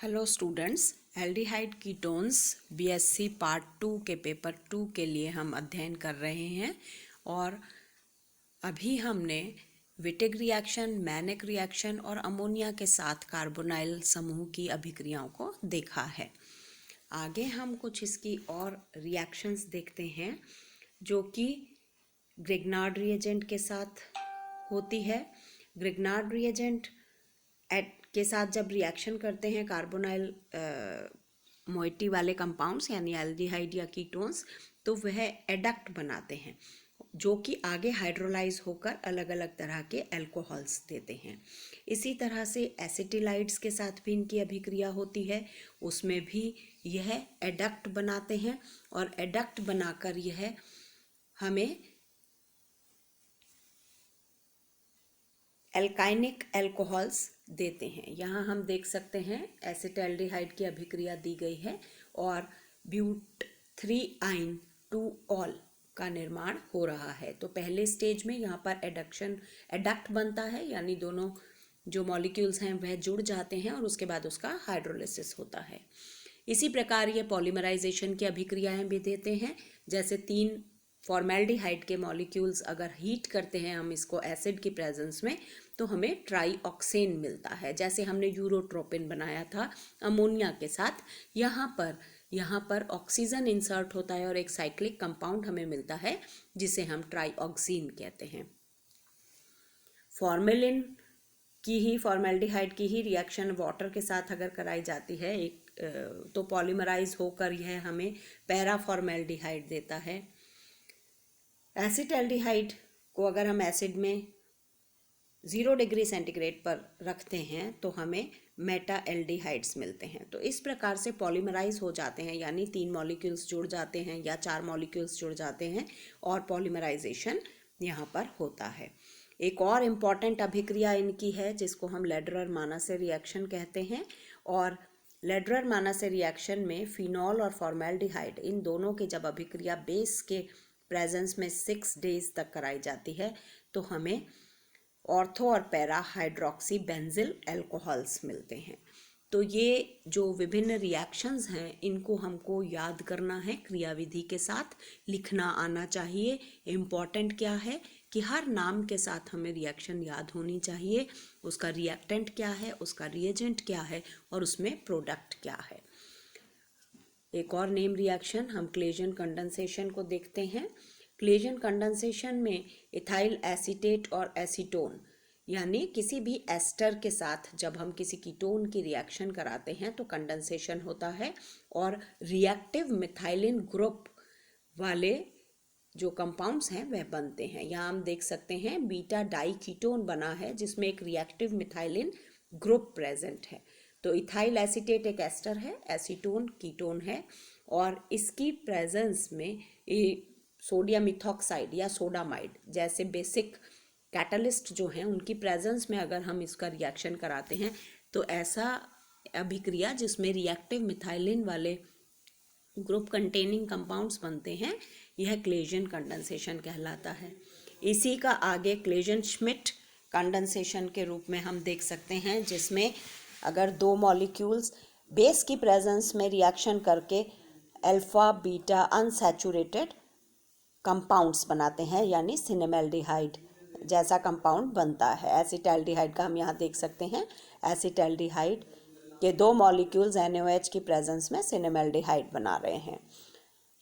Hello students, aldehyde ketones BSc part 2 के paper 2 के लिए हम अध्ययन कर रहे हैं। और अभी हमने विटिग रिएक्शन, मैनिक रिएक्शन और अमोनिया के साथ कार्बोनाइल समूह की अभिक्रियाओं को देखा है। आगे हम कुछ इसकी और रिएक्शंस देखते हैं जो कि ग्रिग्नार्ड रिएजेंट के साथ होती है। ग्रिग्नार्ड रिएजेंट के साथ जब रिएक्शन करते हैं कार्बोनाइल मोइटी वाले कंपाउंड्स यानी एल्डिहाइड या कीटोन्स, तो वह एडक्ट बनाते हैं जो कि आगे हाइड्रोलाइज होकर अलग अलग तरह के अल्कोहल्स देते हैं। इसी तरह से एसिटिलाइड्स के साथ भी इनकी अभिक्रिया होती है, उसमें भी यह एडक्ट बनाते हैं और एडक्ट बनाकर यह हमें एल्काइनिक अल्कोहल्स देते हैं। यहाँ हम देख सकते हैं एसिटैल्डिहाइड की अभिक्रिया दी गई है और ब्यूट 3-इन 2-ऑल का निर्माण हो रहा है। तो पहले स्टेज में यहाँ पर एडक्ट बनता है, यानी दोनों जो मॉलिक्यूल्स हैं वह जुड़ जाते हैं और उसके बाद उसका हाइड्रोलिसिस होता है। इसी प्रकार ये पॉलीमराइजेशन की अभिक्रियाएं भी देते हैं। जैसे 3 फॉर्मेल्डिहाइड के मॉलिक्यूल्स अगर हीट करते हैं हम इसको एसिड की प्रेजेंस में, तो हमें ट्राईऑक्सेन मिलता है। जैसे हमने यूरोट्रोपिन बनाया था अमोनिया के साथ, यहाँ पर ऑक्सीजन इंसर्ट होता है और एक साइक्लिक कंपाउंड हमें मिलता है जिसे हम ट्राईऑक्सीन कहते हैं। फॉर्मेल्डिहाइड की ही रिएक्शन वाटर के साथ अगर कराई जाती है तो पॉलीमराइज होकर यह हमें पैरा फॉर्मेल्डिहाइड देता है। एसिटैल्डिहाइड को अगर हम एसिड में 0 डिग्री सेंटीग्रेड पर रखते हैं तो हमें मेटा एल्डिहाइड्स मिलते हैं। तो इस प्रकार से पॉलीमराइज हो जाते हैं, यानी 3 मॉलिक्यूल्स जुड़ जाते हैं या 4 मॉलिक्यूल्स जुड़ जाते हैं और पॉलीमराइजेशन यहाँ पर होता है। एक और इम्पॉर्टेंट अभिक्रिया इनकी है जिसको हम लेडरर-मानासे रिएक्शन कहते हैं। और लेडरर-मानासे रिएक्शन में फिनॉल और फॉर्मेल्डिहाइड इन दोनों की जब अभिक्रिया बेस के प्रेजेंस में 6 डेज तक कराई जाती है तो हमें ऑर्थो और पैरा हाइड्रोक्सी बेंजिल अल्कोहल्स मिलते हैं। तो ये जो विभिन्न रिएक्शंस हैं इनको हमको याद करना है, क्रियाविधि के साथ लिखना आना चाहिए। इम्पॉर्टेंट क्या है कि हर नाम के साथ हमें रिएक्शन याद होनी चाहिए, उसका रिएक्टेंट क्या है, उसका रिएजेंट क्या है और उसमें प्रोडक्ट क्या है। एक और नेम रिएक्शन हम क्लेजन कंडेंसेशन को देखते हैं। क्लेजन कंडेंसेशन में इथाइल एसीटेट और एसीटोन यानी किसी भी एस्टर के साथ जब हम किसी कीटोन की रिएक्शन कराते हैं तो कंडेंसेशन होता है और रिएक्टिव मिथाइलिन ग्रुप वाले जो कंपाउंड्स हैं वह बनते हैं। यहाँ हम देख सकते हैं बीटा डाई कीटोन बना है जिसमें एक रिएक्टिव मिथाइलिन ग्रुप प्रेजेंट है। तो इथाइल एसीटेट एक एस्टर है, एसीटोन कीटोन है और इसकी प्रेजेंस में सोडियम इथॉक्साइड या सोडामाइड जैसे बेसिक कैटलिस्ट जो हैं उनकी प्रेजेंस में अगर हम इसका रिएक्शन कराते हैं तो ऐसा अभिक्रिया जिसमें रिएक्टिव मिथाइलिन वाले ग्रुप कंटेनिंग कंपाउंड्स बनते हैं, यह क्लेजन कंडेंसेशन कहलाता है। इसी का आगे क्लेजन श्मिट कंडेंसेशन के रूप में हम देख सकते हैं, जिसमें अगर 2 मॉलिक्यूल्स बेस की प्रेजेंस में रिएक्शन करके अल्फा बीटा अनसैचुरेटेड कंपाउंड्स बनाते हैं यानी सिनेमैल्डिहाइड जैसा कंपाउंड बनता है। एसिटैल्डिहाइड का हम यहाँ देख सकते हैं, एसिटैल्डिहाइड के 2 मॉलिक्यूल्स NaOH की प्रेजेंस में सिनेमैल्डिहाइड बना रहे हैं।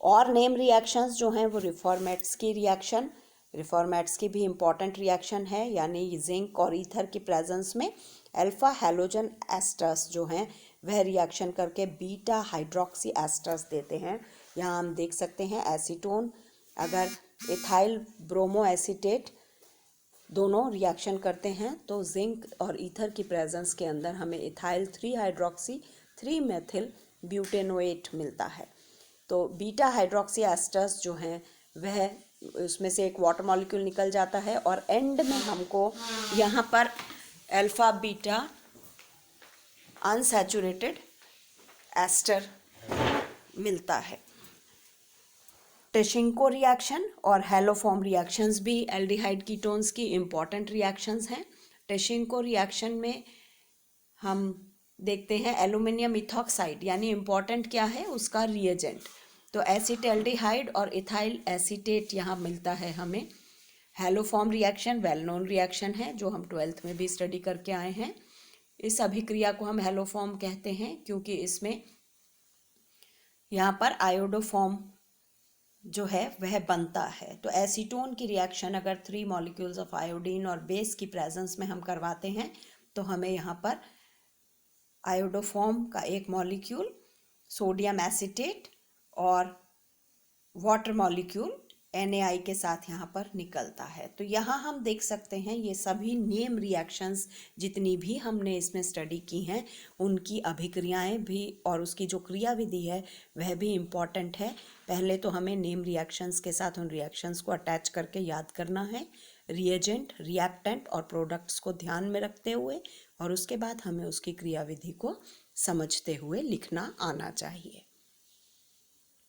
और नेम रिएक्शंस जो हैं वो रिफॉर्मेट्स की रिएक्शन, रिफॉर्मेट्स की भी इम्पॉर्टेंट रिएक्शन है, यानी जिंक और ईथर की प्रेजेंस में अल्फा हैलोजन एस्टर्स जो हैं वह रिएक्शन करके बीटा हाइड्रोक्सी एस्टर्स देते हैं। यहाँ हम देख सकते हैं एसीटोन अगर इथाइल ब्रोमो एसीटेट दोनों रिएक्शन करते हैं तो जिंक और ईथर की प्रेजेंस के अंदर हमें इथाइल 3 हाइड्रोक्सी 3 मेथिल ब्यूटेनोएट मिलता है। तो बीटा हाइड्रोक्सी एस्टर्स जो हैं वह उसमें से एक वाटर मॉलिक्यूल निकल जाता है और एंड में हमको यहाँ पर अल्फा बीटा अनसैचुरेटेड एस्टर मिलता है। टेशिंको रिएक्शन और हेलोफॉर्म रिएक्शंस भी एल्डिहाइड कीटोन्स की इम्पॉर्टेंट रिएक्शंस हैं। टेशिंको रिएक्शन में हम देखते हैं एल्यूमिनियम इथॉक्साइड, यानी इम्पॉर्टेंट क्या है उसका रिएजेंट। तो एसिटाल्डिहाइड और इथाइल एसीटेट यहाँ मिलता है हमें। Haloform reaction well known reaction है जो हम 12th में भी स्टडी करके आए हैं। इस अभिक्रिया को हम हैलोफॉर्म कहते हैं क्योंकि इसमें यहाँ पर आयोडोफॉर्म जो है वह बनता है। तो एसीटोन की रिएक्शन अगर 3 मॉलिक्यूल्स ऑफ आयोडीन और बेस की प्रेजेंस में हम करवाते हैं तो हमें यहाँ पर आयोडोफॉर्म का एक मॉलिक्यूल, सोडियम एसीटेट और वाटर मॉलिक्यूल NaI के साथ यहाँ पर निकलता है। तो यहाँ हम देख सकते हैं ये सभी नेम रिएक्शंस जितनी भी हमने इसमें स्टडी की हैं उनकी अभिक्रियाएं भी और उसकी जो क्रियाविधि है वह भी इम्पॉर्टेंट है। पहले तो हमें नेम रिएक्शंस के साथ उन रिएक्शंस को अटैच करके याद करना है, रिएजेंट, रिएक्टेंट और प्रोडक्ट्स को ध्यान में रखते हुए, और उसके बाद हमें उसकी क्रियाविधि को समझते हुए लिखना आना चाहिए।